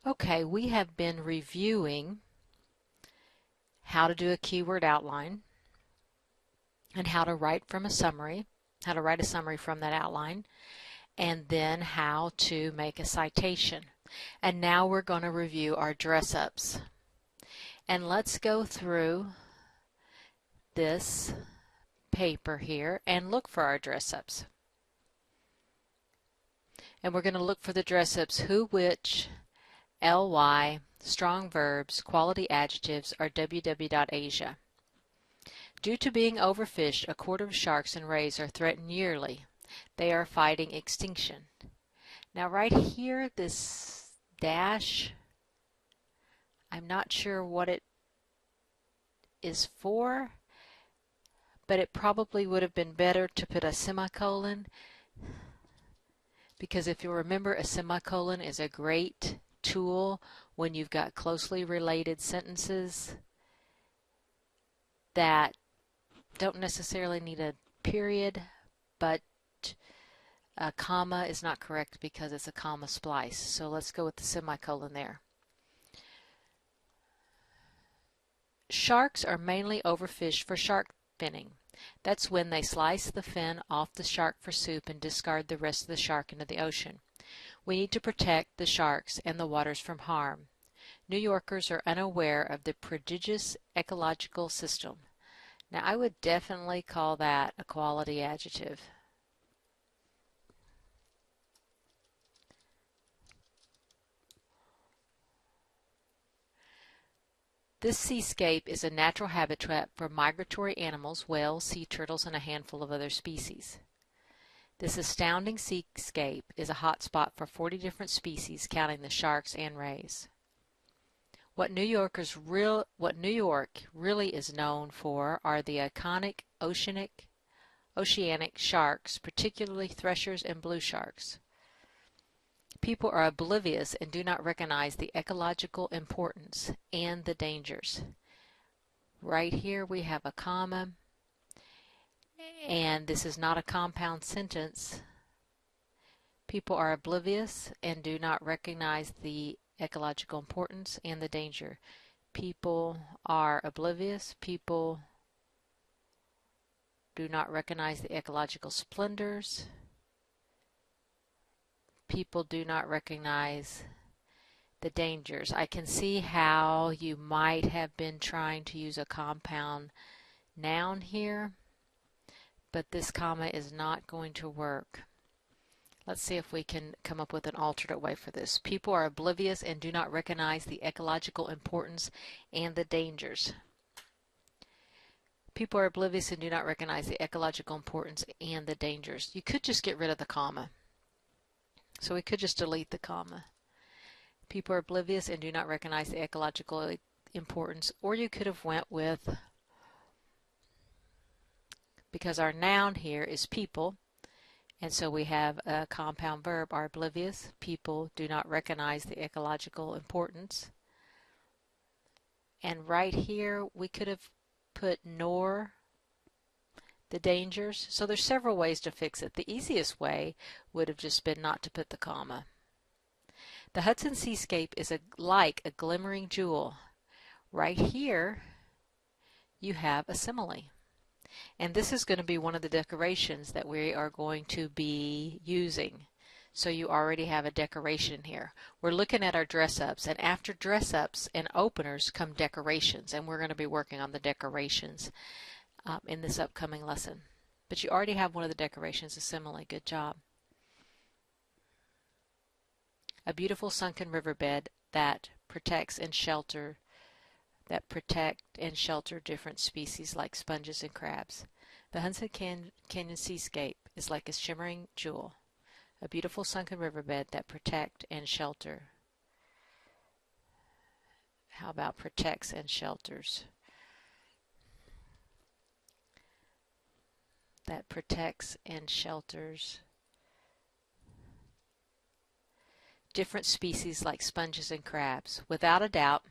Okay, we have been reviewing how to do a keyword outline and how to write from a summary, how to write a summary from that outline, and then how to make a citation. And now we're going to review our dress-ups. And let's go through this paper here and look for our dress-ups. And we're going to look for the dress-ups who, which, ly, strong verbs, quality adjectives, or ww.asia. Due to being overfished, a quarter of sharks and rays are threatened yearly. They are fighting extinction. Now right here, this dash, I'm not sure what it is for, but it probably would have been better to put a semicolon, because if you remember, a semicolon is a great tool when you've got closely related sentences that don't necessarily need a period, but a comma is not correct because it's a comma splice. So let's go with the semicolon there. Sharks are mainly overfished for shark finning. That's when they slice the fin off the shark for soup and discard the rest of the shark into the ocean. We need to protect the sharks and the waters from harm. New Yorkers are unaware of the prodigious ecological system. Now I would definitely call that a quality adjective. This seascape is a natural habitat for migratory animals, whales, sea turtles, and a handful of other species. This astounding seascape is a hot spot for 40 different species, counting the sharks and rays. What New York really is known for are the iconic oceanic sharks, particularly threshers and blue sharks. People are oblivious and do not recognize the ecological importance and the dangers. Right here we have a comma, and this is not a compound sentence. People are oblivious and do not recognize the ecological importance and the danger. People are oblivious. People do not recognize the ecological splendors. People do not recognize the dangers. I can see how you might have been trying to use a compound noun here, but this comma is not going to work. Let's see if we can come up with an alternate way for this. People are oblivious and do not recognize the ecological importance and the dangers. People are oblivious and do not recognize the ecological importance and the dangers. You could just get rid of the comma. So we could just delete the comma. People are oblivious and do not recognize the ecological importance. Or you could have went with, because our noun here is people, and so we have a compound verb, are oblivious. People do not recognize the ecological importance. And right here we could have put nor the dangers. So there's several ways to fix it. The easiest way would have just been not to put the comma. The Hudson seascape is like a glimmering jewel. Right here you have a simile. And this is going to be one of the decorations that we are going to be using. So you already have a decoration here. We're looking at our dress-ups, and after dress-ups and openers come decorations, and we're going to be working on the decorations in this upcoming lesson. But you already have one of the decorations, a simile. Good job. A beautiful sunken riverbed that protect and shelter different species like sponges and crabs. The Hudson Canyon seascape is like a shimmering jewel, a beautiful sunken riverbed that protect and shelter. How about protects and shelters? That protects and shelters different species like sponges and crabs. Without a doubt,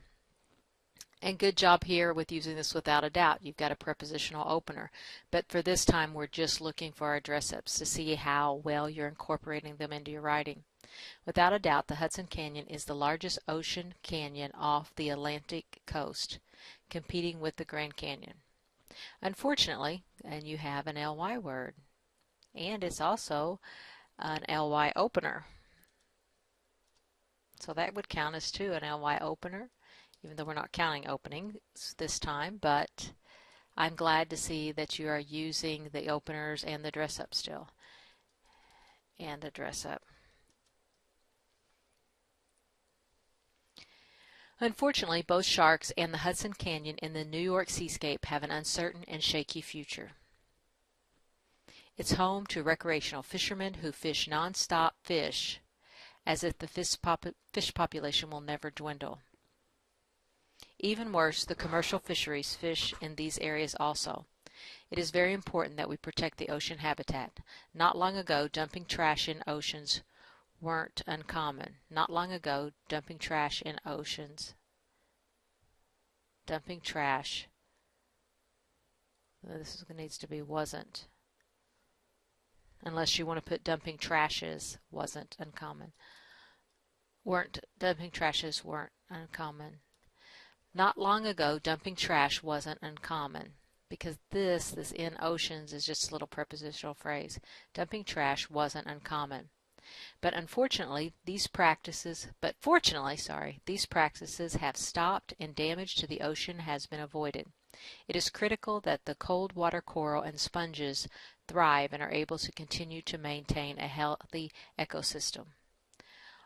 and good job here with using this without a doubt. You've got a prepositional opener. But for this time, we're just looking for our dress-ups to see how well you're incorporating them into your writing. Without a doubt, the Hudson Canyon is the largest ocean canyon off the Atlantic coast, competing with the Grand Canyon. Unfortunately, and you have an ly word, and it's also an ly opener. So that would count as too an ly opener, even though we're not counting openings this time, but I'm glad to see that you are using the openers and the dress up still. And the dress up. Unfortunately, both sharks and the Hudson Canyon in the New York seascape have an uncertain and shaky future. It's home to recreational fishermen who fish non-stop fish as if the fish population will never dwindle. Even worse, the commercial fisheries fish in these areas also. It is very important that we protect the ocean habitat. Not long ago, dumping trash in oceans weren't uncommon. Not long ago, dumping trash in oceans. Dumping trash. This needs to be wasn't. Unless you want to put dumping trashes, wasn't uncommon. Dumping trashes weren't uncommon. Not long ago, dumping trash wasn't uncommon. Because this in oceans is just a little prepositional phrase. Dumping trash wasn't uncommon. But fortunately, these practices have stopped and damage to the ocean has been avoided. It is critical that the cold water coral and sponges thrive and are able to continue to maintain a healthy ecosystem.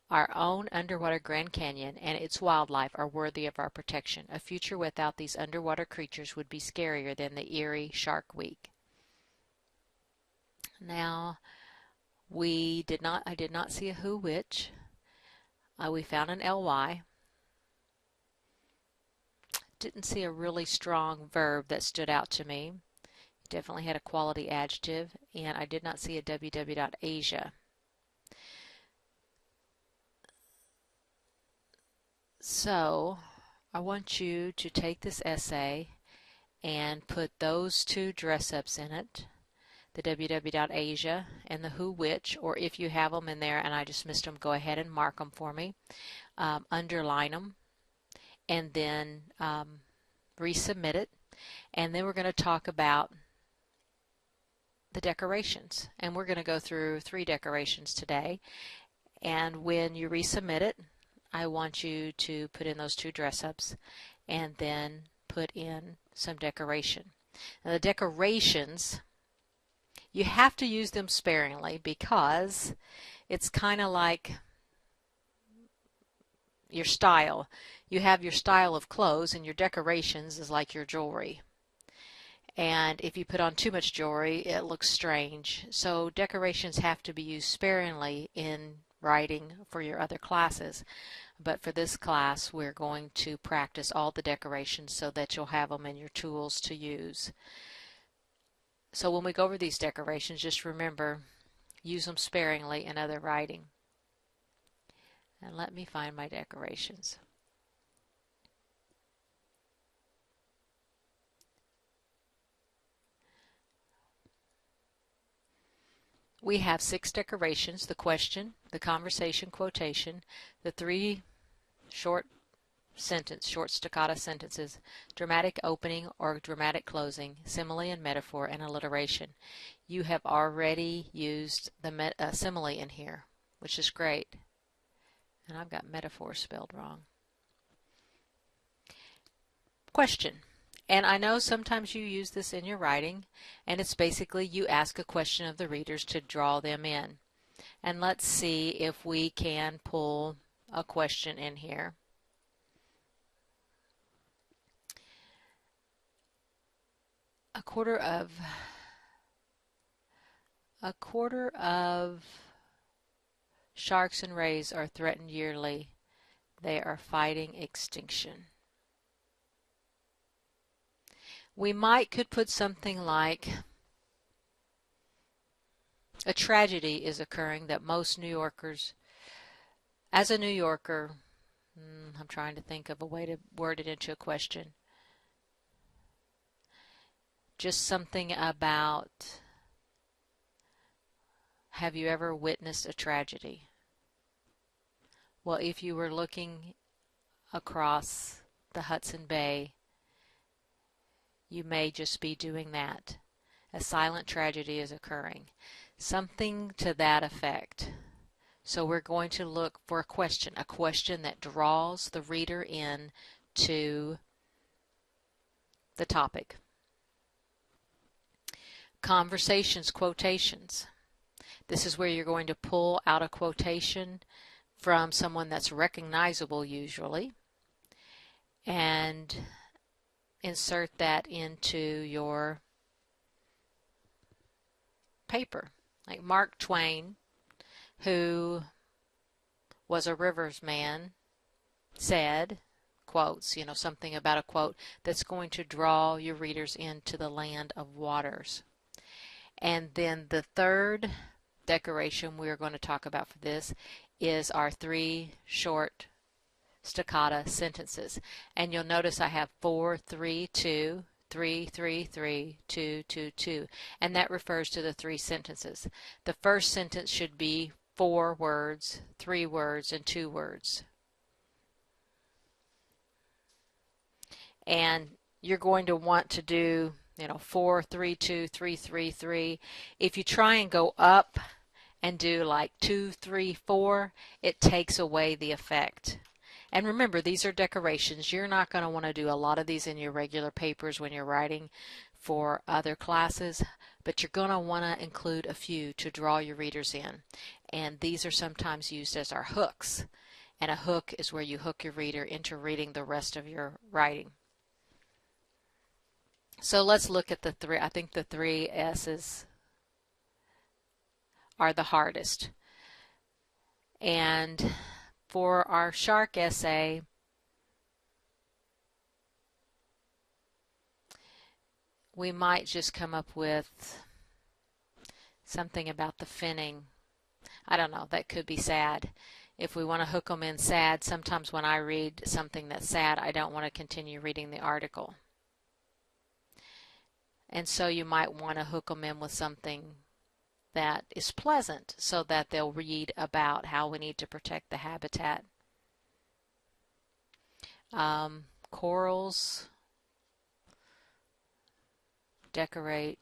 Our own underwater Grand Canyon and its wildlife are worthy of our protection. A future without these underwater creatures would be scarier than the Erie Shark Week. Now, I did not see a who which. We found an ly. Didn't see a really strong verb that stood out to me. Definitely had a quality adjective, and I did not see a www.asia. So I want you to take this essay and put those two dress-ups in it, the www.asia and the who which, or if you have them in there and I just missed them, go ahead and mark them for me, underline them, and then resubmit it. And then we're going to talk about the decorations, and we're going to go through 3 decorations today. And when you resubmit it, I want you to put in those 2 dress-ups and then put in some decoration. Now the decorations, you have to use them sparingly because it's kind of like your style. You have your style of clothes, and your decorations is like your jewelry. And if you put on too much jewelry, it looks strange. So decorations have to be used sparingly in writing for your other classes. But for this class, we're going to practice all the decorations so that you'll have them in your tools to use. So when we go over these decorations, just remember, use them sparingly in other writing. And let me find my decorations. We have 6 decorations: the question, the conversation quotation, the 3 short staccato sentences, dramatic opening or dramatic closing, simile and metaphor, and alliteration. You have already used the simile in here, which is great. And I've got metaphor spelled wrong. Question. And I know sometimes you use this in your writing, and it's basically you ask a question of the readers to draw them in. And let's see if we can pull a question in here. A quarter of sharks and rays are threatened yearly. They are fighting extinction. We could put something like, a tragedy is occurring that most New Yorkers, as a New Yorker, I'm trying to think of a way to word it into a question. Just something about, have you ever witnessed a tragedy? Well, if you were looking across the Hudson Bay, you may just be doing that. A silent tragedy is occurring. Something to that effect. So we're going to look for a question that draws the reader in to the topic. Conversations, quotations. This is where you're going to pull out a quotation from someone that's recognizable usually and insert that into your paper. Like Mark Twain, who was a rivers man, said, quotes, something about a quote that's going to draw your readers into the land of waters. And then the third decoration we're going to talk about for this is our 3 short staccato sentences. And you'll notice I have 4, 3, 2, 3, 3, 3, 2, 2, 2. And that refers to the 3 sentences. The first sentence should be 4 words, 3 words, and 2 words. And you're going to want to do 4, 3, 2, 3, 3, 3. If you try and go up and do like 2, 3, 4, it takes away the effect. And remember, these are decorations. You're not going to want to do a lot of these in your regular papers when you're writing for other classes, but you're going to want to include a few to draw your readers in. And these are sometimes used as our hooks. And a hook is where you hook your reader into reading the rest of your writing. So let's look at the 3. I think the 3 S's are the hardest. And for our shark essay, we might just come up with something about the finning. I don't know, that could be sad. If we want to hook them in sad, sometimes when I read something that's sad, I don't want to continue reading the article. And so you might want to hook them in with something that is pleasant so that they'll read about how we need to protect the habitat. Corals decorate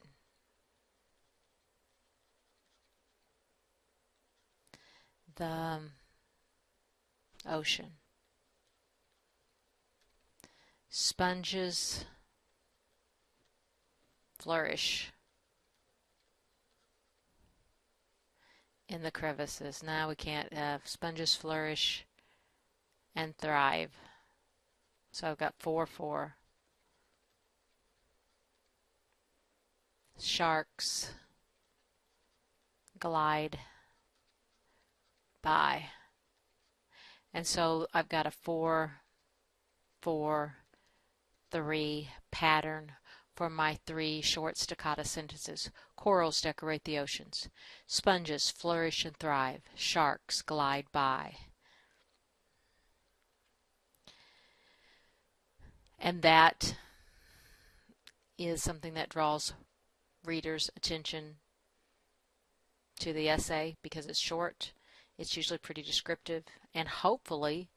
the ocean. Sponges flourish in the crevices. Now we can't have sponges flourish and thrive. So I've got 4, 4. Sharks glide by. And so I've got a 4, 4, 3 pattern for my 3 short staccato sentences. Corals decorate the oceans. Sponges flourish and thrive. Sharks glide by. And that is something that draws readers' attention to the essay because it's short. It's usually pretty descriptive, and hopefully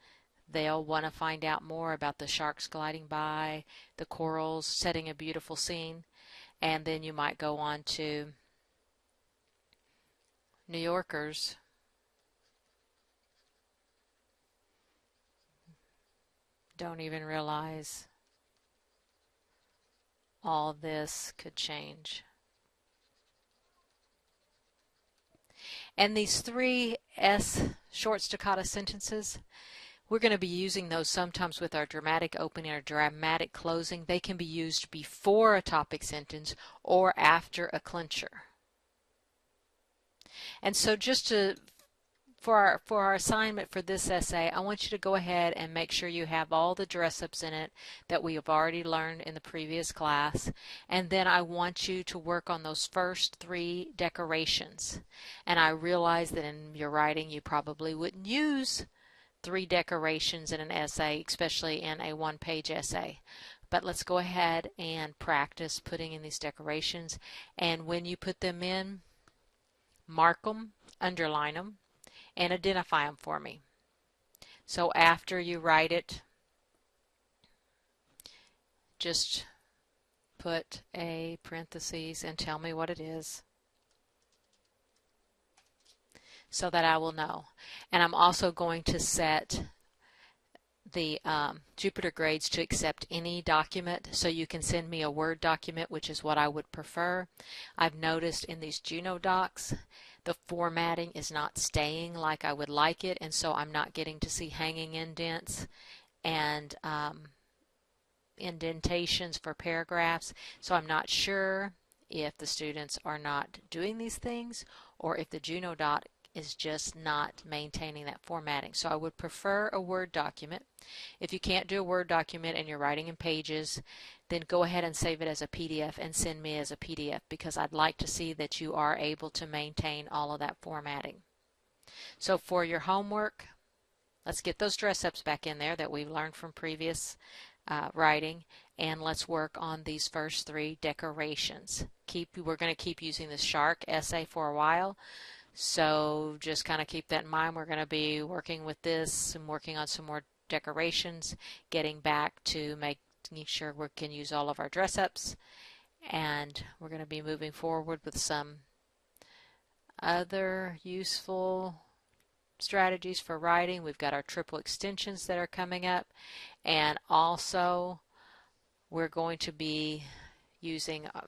they'll want to find out more about the sharks gliding by, the corals setting a beautiful scene, and then you might go on to New Yorkers don't even realize all this could change. And these 3 S short staccato sentences, we're going to be using those sometimes with our dramatic opening or dramatic closing. They can be used before a topic sentence or after a clincher. And so just for our assignment for this essay, I want you to go ahead and make sure you have all the dress-ups in it that we have already learned in the previous class. And then I want you to work on those first 3 decorations. And I realize that in your writing you probably wouldn't use 3 decorations in an essay, especially in a 1-page essay. But let's go ahead and practice putting in these decorations. And when you put them in, mark them, underline them, and identify them for me. So after you write it, just put a parentheses and tell me what it is so that I will know. And I'm also going to set the Jupyter Grades to accept any document, so you can send me a Word document, which is what I would prefer. I've noticed in these Juno docs the formatting is not staying like I would like it, and so I'm not getting to see hanging indents and indentations for paragraphs. So I'm not sure if the students are not doing these things or if the Juno doc is just not maintaining that formatting. So I would prefer a Word document. If you can't do a Word document and you're writing in Pages, then go ahead and save it as a PDF and send me as a PDF, because I'd like to see that you are able to maintain all of that formatting. So for your homework, let's get those dress-ups back in there that we've learned from previous writing, and let's work on these first 3 decorations. We're going to keep using this shark essay for a while, so just kind of keep that in mind. We're going to be working with this and working on some more decorations, getting back to making sure we can use all of our dress-ups, and we're going to be moving forward with some other useful strategies for writing. We've got our triple extensions that are coming up, and also we're going to be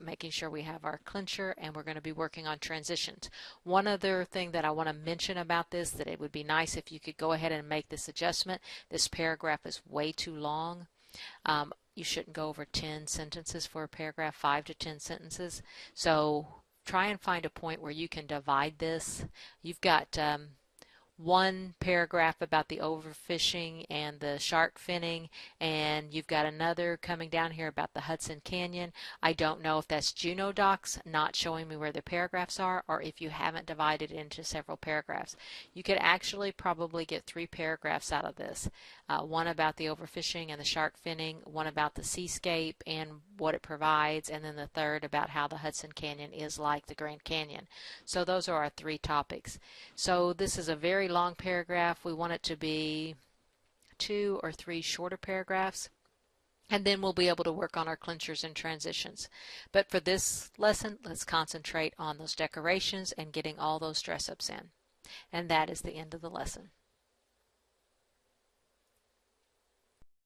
making sure we have our clincher, and we're going to be working on transitions. One other thing that I want to mention about this, that it would be nice if you could go ahead and make this adjustment. This paragraph is way too long. You shouldn't go over 10 sentences for a paragraph, 5 to 10 sentences. So try and find a point where you can divide this. You've got one paragraph about the overfishing and the shark finning, and you've got another coming down here about the Hudson Canyon. I don't know if that's Juno docs not showing me where the paragraphs are, or if you haven't divided it into several paragraphs. You could actually probably get 3 paragraphs out of this. One about the overfishing and the shark finning, one about the seascape and what it provides, and then the third about how the Hudson Canyon is like the Grand Canyon. So those are our 3 topics. So this is a very long paragraph. We want it to be 2 or 3 shorter paragraphs, and then we'll be able to work on our clinchers and transitions. But for this lesson, let's concentrate on those decorations and getting all those dress-ups in. And that is the end of the lesson.